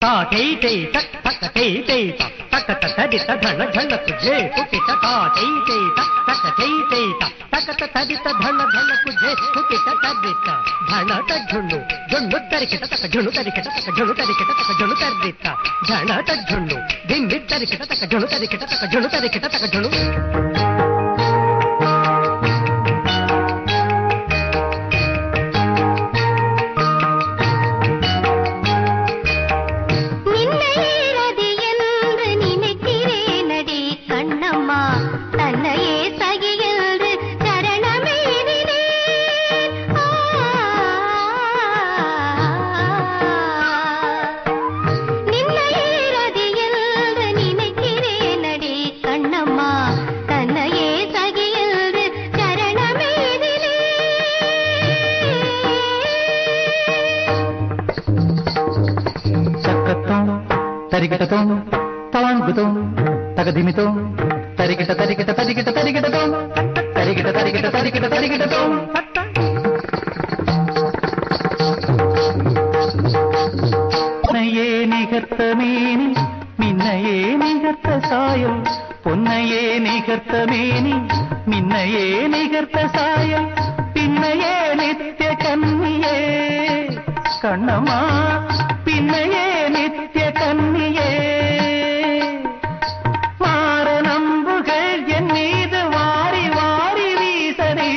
ताकई ते तक तक ते ते तक तक तदित धन धन कुजे कुपित ताकई ते तक ते ते तक तक तदित धन धन कुजे कुपित तदित धन तझुण्णु झुण्णु तरिकिट तक झुण्णु तरिकिट तक झुण्णु तरिकिट तक झुण्णु तरिकिट धन तझुण्णु धिम्मि तरिकिट तक झुण्णु तरिकिट तक झुण्णु तरिकिट तक झुण्णु तरिकिटतों तवांगुतों तगधिमितों तरिकिट तरिकिट तरिकिट तरिकिटतों तरिकिट तरिकिट तरिकिट तरिकिटतों नये निगर्त मेनी मिन्नये निगर्त सायम பொன்னையே நிகர்த்த மேனி மின்னையே நிகர்த்த சாயம் பின்னையே நித்திய கன்னியே கண்ணம்மா பின்னையே நித்திய கன்னியே மாற நம்புகள் என் மீது வாரி வாரி வீசனே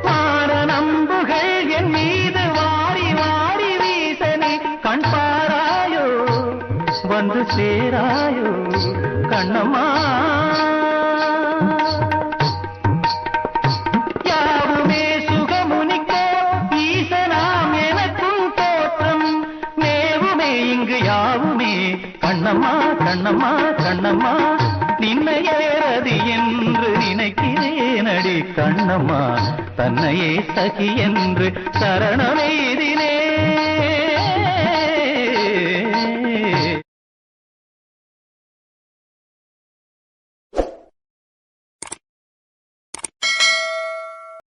மாற நம்புகள் என் மீது வாரி வாரி வீசனே கண் பாராயோ வந்து சேராயோ கண்ணம்மா கண்ணம்மா கண்ணம்மா கண்ணம்மா நின்னையேறது என்று நினைக்கிறேனடி கண்ணம்மா தன்னையே சகி என்று சரணமெய்தினே